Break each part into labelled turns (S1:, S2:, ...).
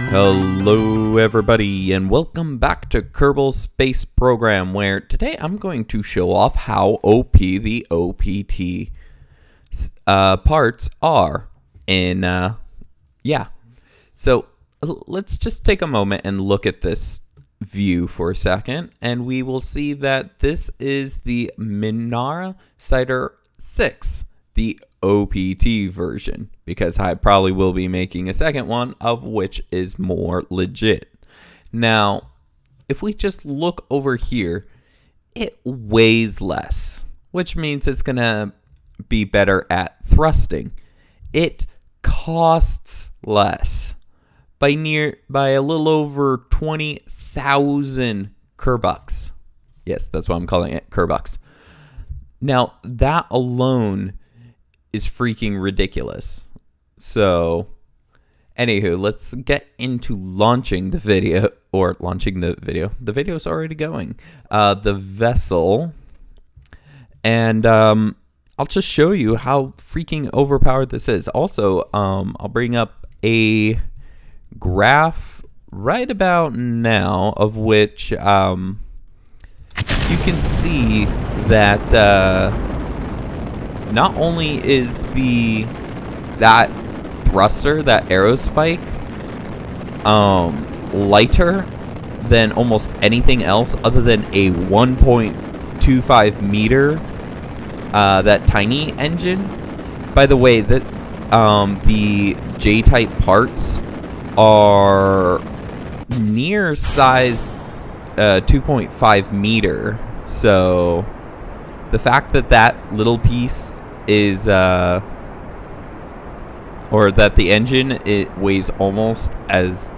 S1: Hello everybody and welcome back to Kerbal's Space Program, where today I'm going to show off how OP the OPT parts are in, So let's just take a moment and look at this view for a second, and we will see that this is the Minara Cider 6, the OPT version, because I probably will be making a second one of which is more legit. Now, if we just look over here, it weighs less, which means it's gonna be better at thrusting. It costs less by a little over 20,000 Kerbucks. Yes, that's what I'm calling it, Kerbucks. Now, that alone is freaking ridiculous. So, anywho, let's get into launching the video, The video's already going. The vessel. And I'll just show you how freaking overpowered this is. Also, I'll bring up a graph right about now of which you can see that not only is that thruster, that aerospike, lighter than almost anything else other than a 1.25 meter that tiny engine. By the way, that the J-type parts are near size 2.5 meter. So the fact that that little piece is or that the engine, it weighs almost as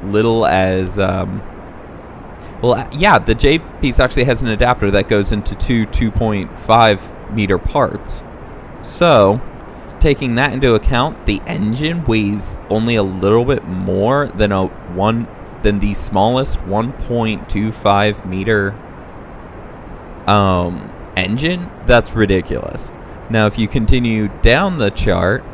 S1: little as the J piece actually has an adapter that goes into two 2.5 meter parts. So taking that into account, the engine weighs only a little bit more than the smallest 1.25 meter engine. That's ridiculous. Now, if you continue down the chart,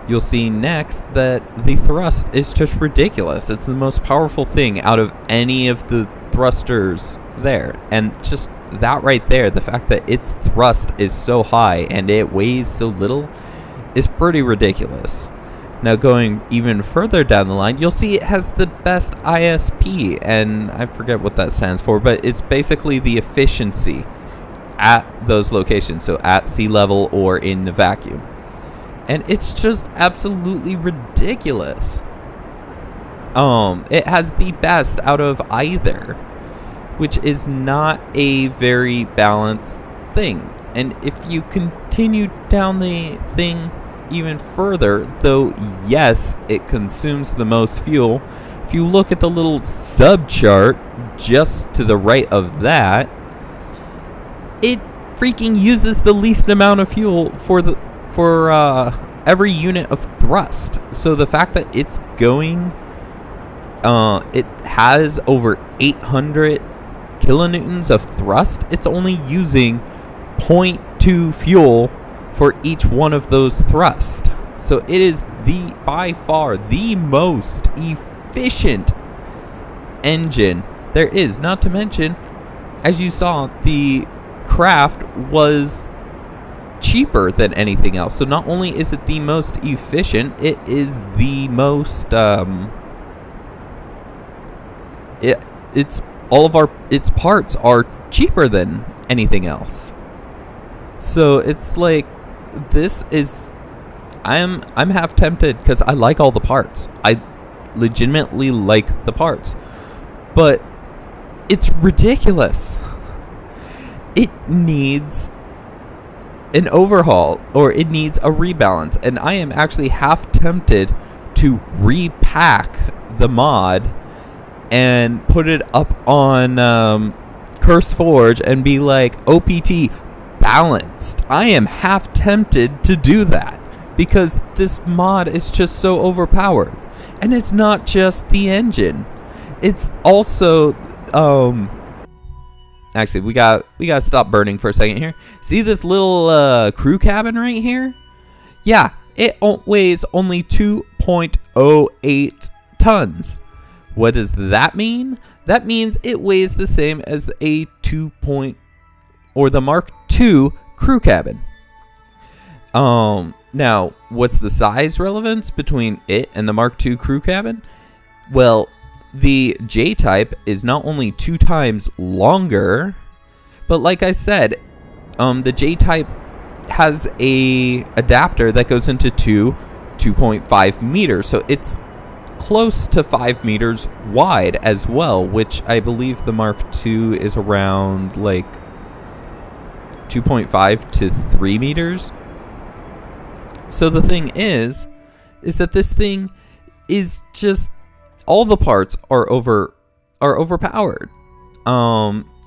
S1: you'll see next that the thrust is just ridiculous. It's the most powerful thing out of any of the thrusters there. And just that right there, the fact that its thrust is so high and it weighs so little, is pretty ridiculous. Now, going even further down the line, you'll see it has the best ISP, and I forget what that stands for, but it's basically the efficiency at those locations, so at sea level or in the vacuum. And it's just absolutely ridiculous. It has the best out of either, which is not a very balanced thing. And if you continue down the thing even further, though yes, it consumes the most fuel, if you look at the little sub chart just to the right of that, it freaking uses the least amount of fuel for every unit of thrust. So the fact that it's going, it has over 800 kilonewtons of thrust, it's only using 0.2 fuel for each one of those thrusts. So it is by far the most efficient engine there is. Not to mention, as you saw, the craft was cheaper than anything else. So not only is it the most efficient, it is the most its parts are cheaper than anything else. So it's like, this is, I'm half tempted because I like all the parts. I legitimately like the parts, but it's ridiculous. It needs an overhaul, or it needs a rebalance, and I am actually half tempted to repack the mod and put it up on CurseForge and be like, OPT balanced. I am half tempted to do that because this mod is just so overpowered. And it's not just the engine. It's also actually, we got to stop burning for a second here. See this little crew cabin right here? Yeah, it weighs only 2.08 tons. What does that mean? That means it weighs the same as a the Mark II crew cabin. Now, what's the size relevance between it and the Mark II crew cabin? Well, the J-type is not only 2 times longer, but like I said, the J-type has a adapter that goes into 2.5 meters, so it's close to 5 meters wide as well, which I believe the Mark II is around like 2.5 to 3 meters. So the thing is that this thing is just, all the parts are overpowered.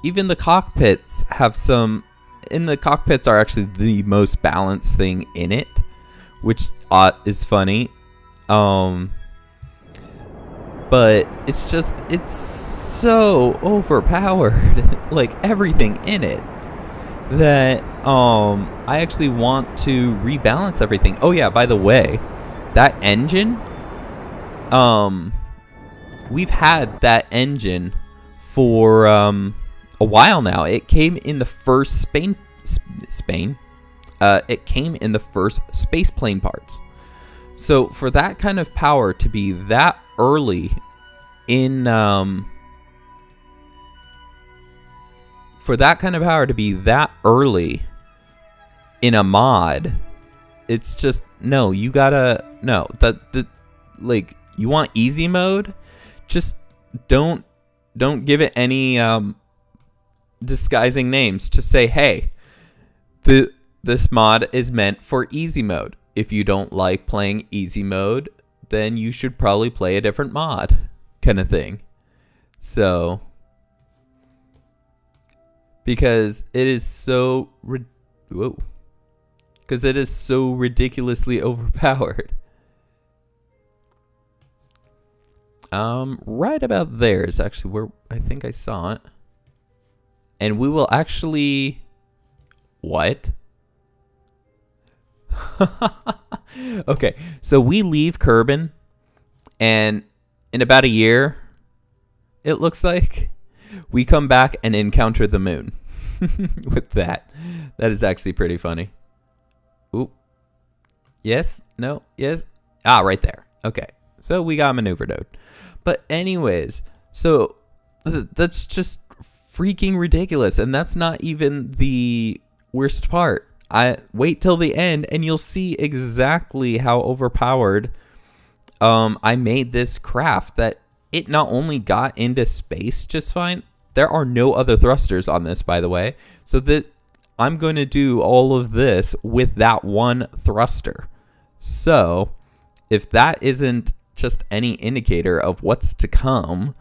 S1: Even the cockpits have some, and the cockpits are actually the most balanced thing in it, which is funny. But it's so overpowered, like everything in it, that I actually want to rebalance everything. Oh yeah, by the way, that engine, we've had that engine for a while now. It came in the first it came in the first space plane parts. So for that kind of power to be that early in a mod, it's just, no, you gotta, no, like, you want easy mode, just don't give it any disguising names. Just say, hey, this mod is meant for easy mode. If you don't like playing easy mode, then you should probably play a different mod, kind of thing. So, because it is so ridiculously overpowered. Right about there is actually where I think I saw it. And we will actually, what? Okay, so we leave Kerbal, and in about a year, it looks like, we come back and encounter the moon. With that is actually pretty funny. Ooh, yes, no, yes, right there. Okay, so we got maneuver node. But anyways, so that's just freaking ridiculous, and that's not even the worst part. I wait till the end and you'll see exactly how overpowered I made this craft, that it not only got into space just fine. There are no other thrusters on this, by the way, so that I'm going to do all of this with that one thruster. So if that isn't just any indicator of what's to come,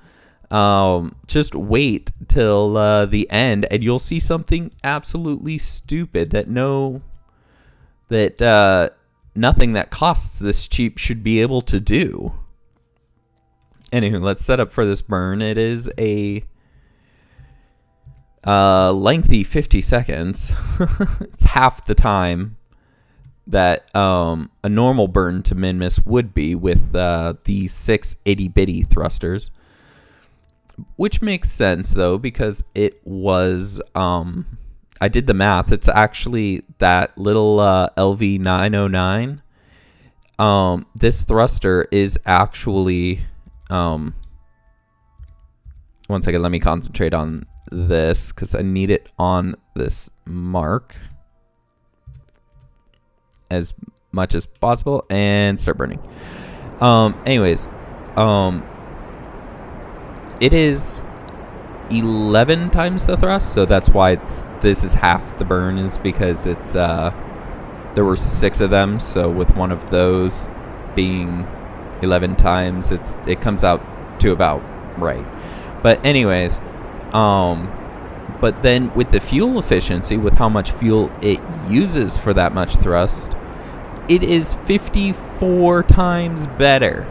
S1: just wait till the end and you'll see something absolutely stupid that nothing that costs this cheap should be able to do. Anywho, let's set up for this burn. It is a lengthy 50 seconds. It's half the time that a normal burn to min-miss would be with the 6 itty-bitty thrusters. Which makes sense, though, because it was, I did the math. It's actually that little LV909. This thruster is actually, one second, let me concentrate on this, because I need it on this mark as much as possible, and start burning. Anyways, it is 11 times the thrust, so that's why this is half the burn, is because it's there were 6 of them, so with one of those being 11 times, it comes out to about right. But anyways, but then with the fuel efficiency, with how much fuel it uses for that much thrust, it is 54 times better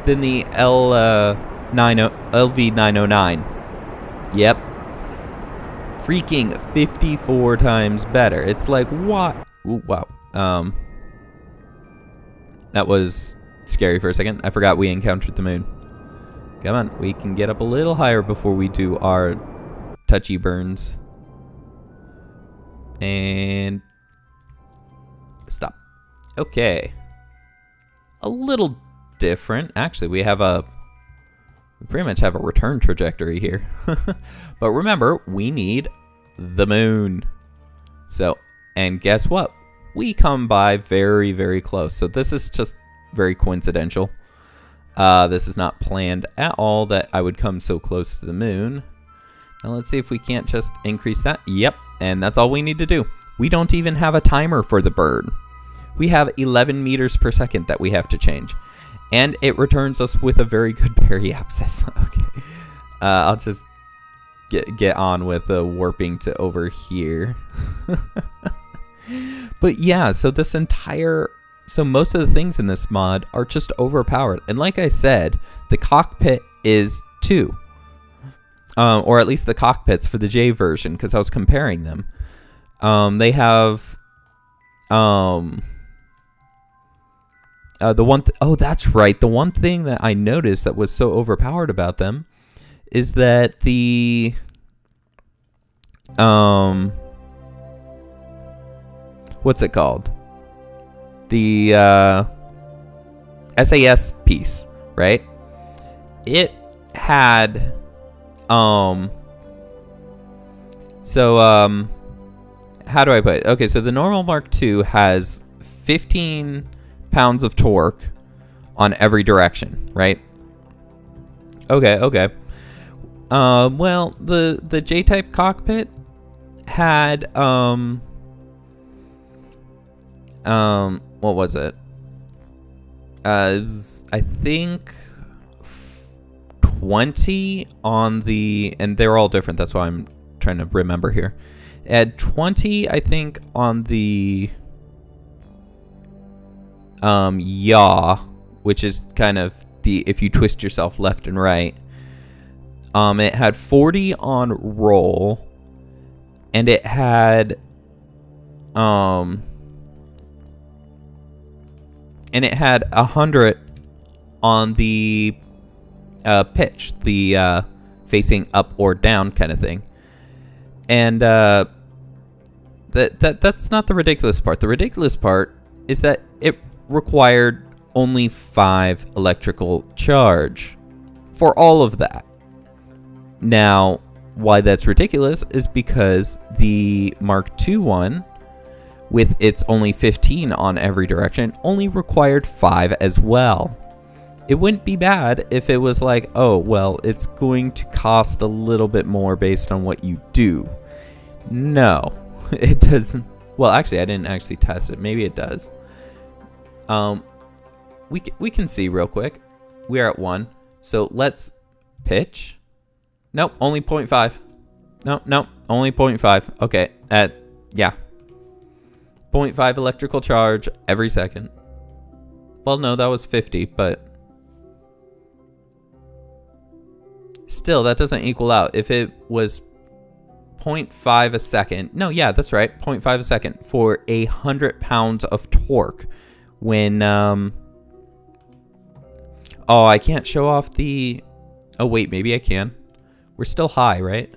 S1: than the LV909. Yep. Freaking 54 times better. It's like, what? Ooh, wow. that was scary for a second. I forgot we encountered the moon. Come on, we can get up a little higher before we do our touchy burns. And stop. Okay. A little different. Actually, we pretty much have a return trajectory here. But remember, we need the moon. So, and guess what? We come by very, very close. So this is just very coincidental. This is not planned at all that I would come so close to the moon. Now let's see if we can't just increase that. Yep, and that's all we need to do. We don't even have a timer for the bird. We have 11 meters per second that we have to change. And it returns us with a very good periapsis. Okay. I'll just get on with the warping to over here. But yeah, so most of the things in this mod are just overpowered. And like I said, the cockpit is 2. Or at least the cockpits for the J version, because I was comparing them. They have oh, that's right. The one thing that I noticed that was so overpowered about them is that the what's it called? The SAS piece, right? It had how do I put it? Okay, so the normal Mark II has 15 pounds of torque on every direction, right? Okay. Well, the J-type cockpit had what was it? I think 20 on the, and they're all different. That's why I'm trying to remember here. It had 20, I think, on the yaw, which is kind of the if you twist yourself left and right. It had 40 on roll, and it had 100 on the pitch, the facing up or down kind of thing. And that's not the ridiculous part. The ridiculous part is that it required only 5 electrical charge for all of that. Now, why that's ridiculous is because the Mark II one, with its only 15 on every direction, only required 5 as well. It wouldn't be bad if it was like, oh, well, it's going to cost a little bit more based on what you do. No, it doesn't. Well, actually, I didn't actually test it. Maybe it does. We can see real quick. We are at 1. So let's pitch. Nope, only 0.5. Nope, only 0.5. Okay, yeah. 0.5 electrical charge every second. Well, no, that was 50, but still, that doesn't equal out. If it was 0.5 a second, no, yeah, that's right, 0.5 a second for 100 pounds of torque. When, oh, I can't show off the, oh, wait, maybe I can. We're still high, right?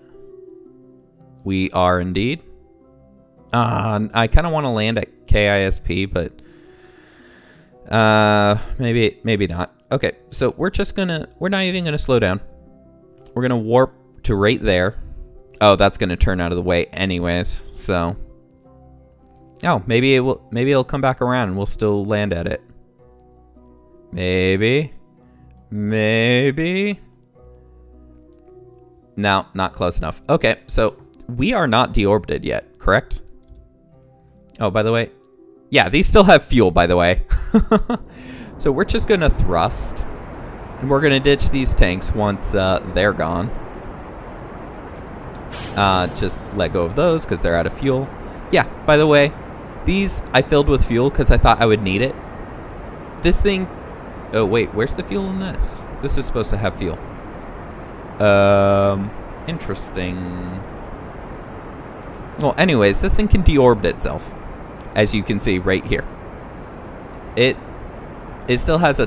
S1: We are indeed. I kind of want to land at KISP, but maybe not. Okay, so we're not even gonna slow down. We're gonna warp to right there. Oh, that's gonna turn out of the way anyways. So, oh, maybe it'll come back around and we'll still land at it. Maybe. No, not close enough. Okay, so we are not deorbited yet, correct? Oh, by the way, yeah, these still have fuel, by the way. So we're just gonna thrust, and we're gonna ditch these tanks once they're gone. Just let go of those because they're out of fuel. Yeah, by the way, these I filled with fuel because I thought I would need it. This thing, oh wait, where's the fuel in this? This is supposed to have fuel. Interesting. Well, anyways, this thing can deorbit itself, as you can see right here. It still has a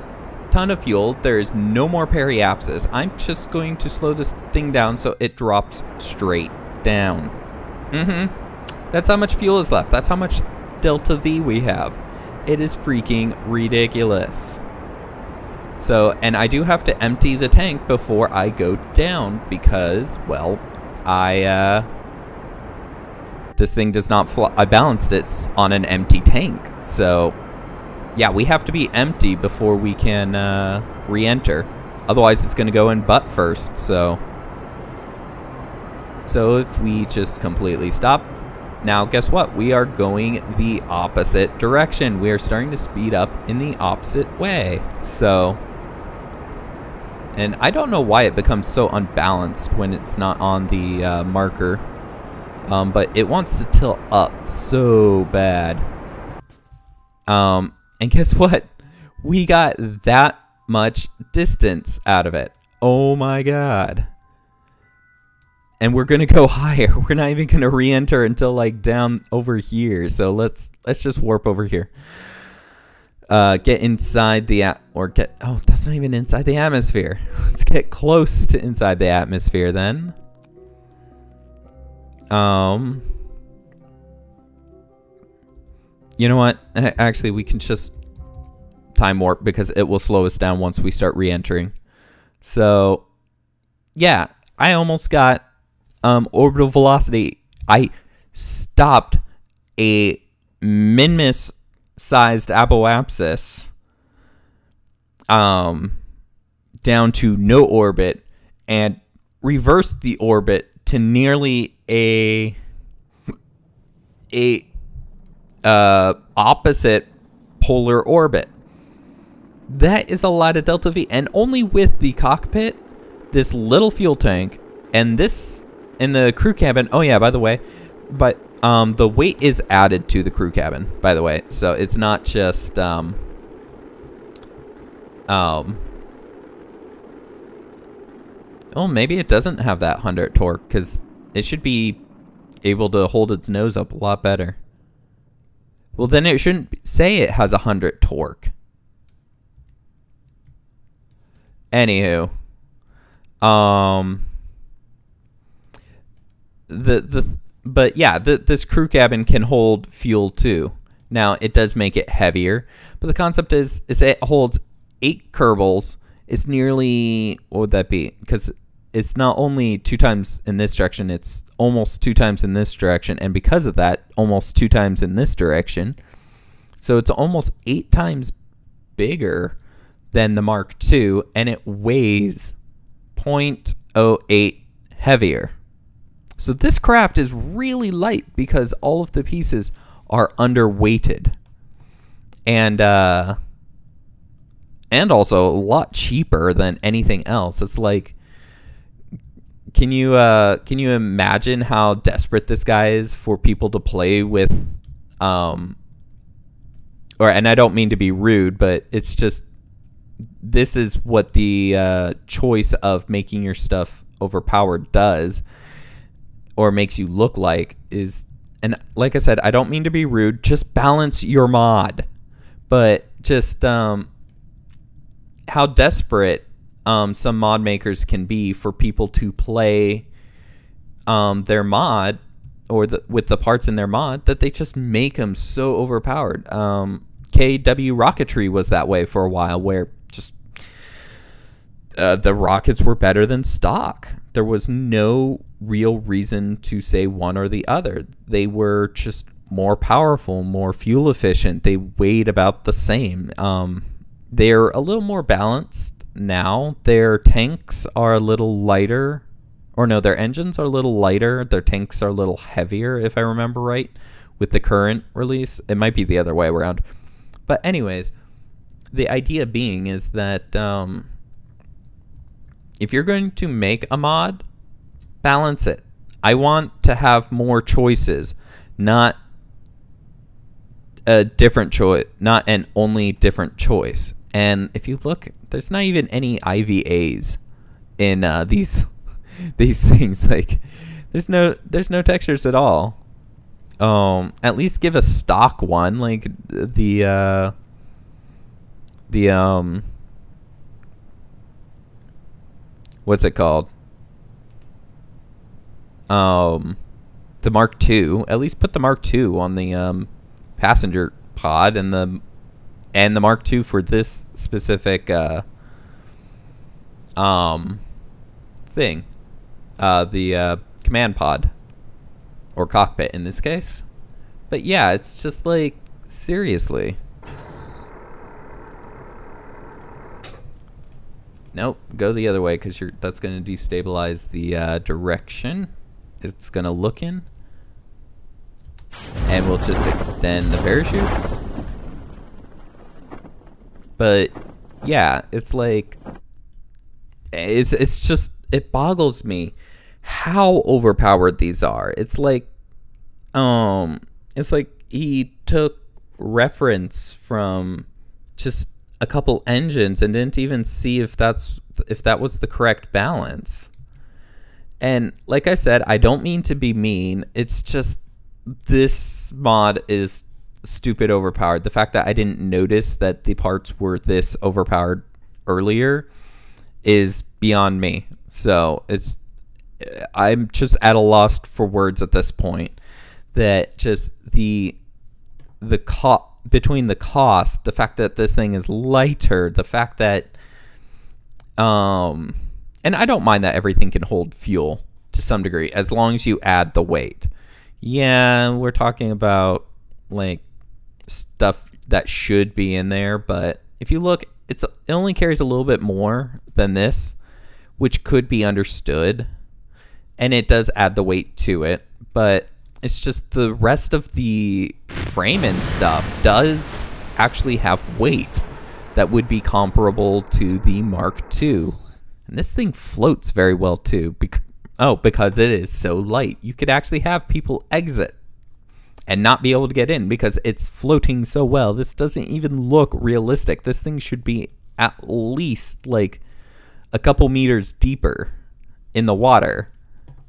S1: ton of fuel. There is no more periapsis. I'm just going to slow this thing down so it drops straight down. That's how much fuel is left. That's how much delta V we have. It is freaking ridiculous. So, and I do have to empty the tank before I go down because, well, this thing does not fly. I balanced it on an empty tank. So, yeah, we have to be empty before we can re-enter. Otherwise, it's going to go in butt first. So if we just completely stop. Now, guess what? We are going the opposite direction. We are starting to speed up in the opposite way. So, and I don't know why it becomes so unbalanced when it's not on the marker. But it wants to tilt up so bad. And guess what? We got that much distance out of it. Oh my god. And we're going to go higher. We're not even going to re-enter until like down over here. So let's just warp over here. Get inside the oh, that's not even inside the atmosphere. Let's get close to inside the atmosphere then. You know what? Actually, we can just time warp because it will slow us down once we start re-entering. So, yeah, I almost got orbital velocity. I stopped a Minmus-sized apoapsis down to no orbit and reversed the orbit to nearly a opposite polar orbit. That is a lot of delta V, and only with the cockpit, this little fuel tank, and this in the crew cabin. Oh yeah, by the way, but the weight is added to the crew cabin, by the way, so it's not just oh, maybe it doesn't have that 100 torque, because it should be able to hold its nose up a lot better. Well, then it shouldn't say it has 100 torque. Anywho, but yeah, this crew cabin can hold fuel too. Now it does make it heavier, but the concept is it holds 8 Kerbals. It's nearly, what would that be? Because it's not only 2 times in this direction, it's almost 2 times in this direction, and because of that, almost 2 times in this direction. So it's almost 8 times bigger than the Mark II, and it weighs 0.08 heavier. So this craft is really light because all of the pieces are underweighted. And also a lot cheaper than anything else. It's like, can you imagine how desperate this guy is for people to play with? And I don't mean to be rude, but it's just, this is what the choice of making your stuff overpowered does, or makes you look like, is, and like I said, I don't mean to be rude, just balance your mod. But just how desperate some mod makers can be for people to play their mod, or with the parts in their mod, that they just make them so overpowered. KW Rocketry was that way for a while, where just the rockets were better than stock. There was no real reason to say one or the other. They were just more powerful, more fuel efficient. They weighed about the same. They're a little more balanced now. Their tanks are a little lighter. Or no, their engines are a little lighter. Their tanks are a little heavier, if I remember right, with the current release. It might be the other way around. But anyways, the idea being is that if you're going to make a mod, balance it. I want to have more choices, not a different choice, not an only different choice. And if you look, there's not even any IVAs in these things. Like, there's no textures at all. At least give a stock one, like the the what's it called? The Mark II. At least put the Mark II on the passenger pod, and the Mark II for this specific thing. The command pod, or cockpit in this case. But yeah, it's just like, seriously. Nope, go the other way, because that's going to destabilize the direction it's going to look in. And we'll just extend the parachutes. But yeah, it's like, it's just, it boggles me how overpowered these are. It's like he took reference from just a couple engines and didn't even see if that was the correct balance. And like I said, I don't mean to be mean. It's just, this mod is stupid overpowered. The fact that I didn't notice that the parts were this overpowered earlier is beyond me. So I'm just at a loss for words at this point. That just between the cost, the fact that this thing is lighter, the fact that and I don't mind that everything can hold fuel to some degree as long as you add the weight. Yeah, we're talking about like stuff that should be in there, but if you look, it only carries a little bit more than this, which could be understood, and it does add the weight to it, but it's just the rest of the frame and stuff does actually have weight that would be comparable to the Mark II. And this thing floats very well too, because it is so light. You could actually have people exit and not be able to get in because it's floating so well. This doesn't even look realistic. This thing should be at least like a couple meters deeper in the water.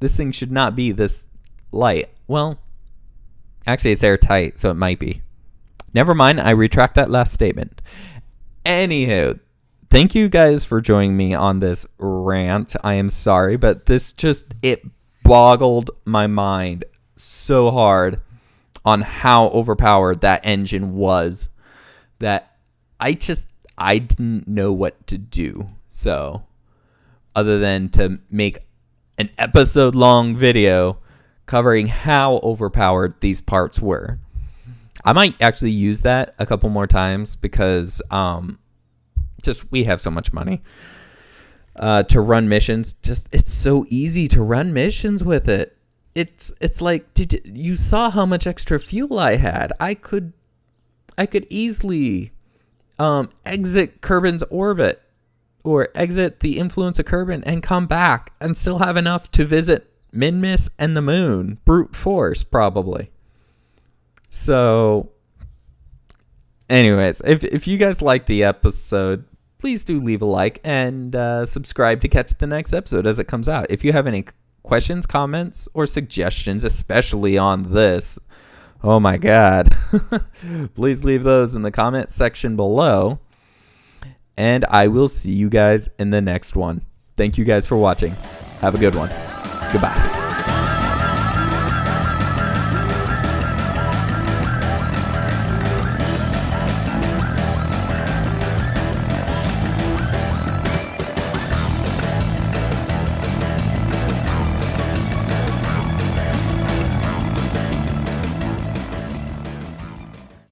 S1: This thing should not be this light. Well, actually it's airtight, so it might be. Never mind, I retract that last statement. Anywho, thank you guys for joining me on this rant. I am sorry, but it boggled my mind so hard on how overpowered that engine was that I didn't know what to do. So, other than to make an episode-long video covering how overpowered these parts were. I might actually use that a couple more times because we have so much money to run missions. It's so easy to run missions with it. It's like, you saw how much extra fuel I had. I could easily exit Kerbin's orbit or exit the influence of Kerbin and come back and still have enough to visit Minmus and the moon. Brute force, probably. So, anyways, if you guys like the episode, please do leave a like and subscribe to catch the next episode as it comes out. If you have any questions, comments, or suggestions, especially on this, oh my god, please leave those in the comment section below. And I will see you guys in the next one. Thank you guys for watching. Have a good one. Goodbye.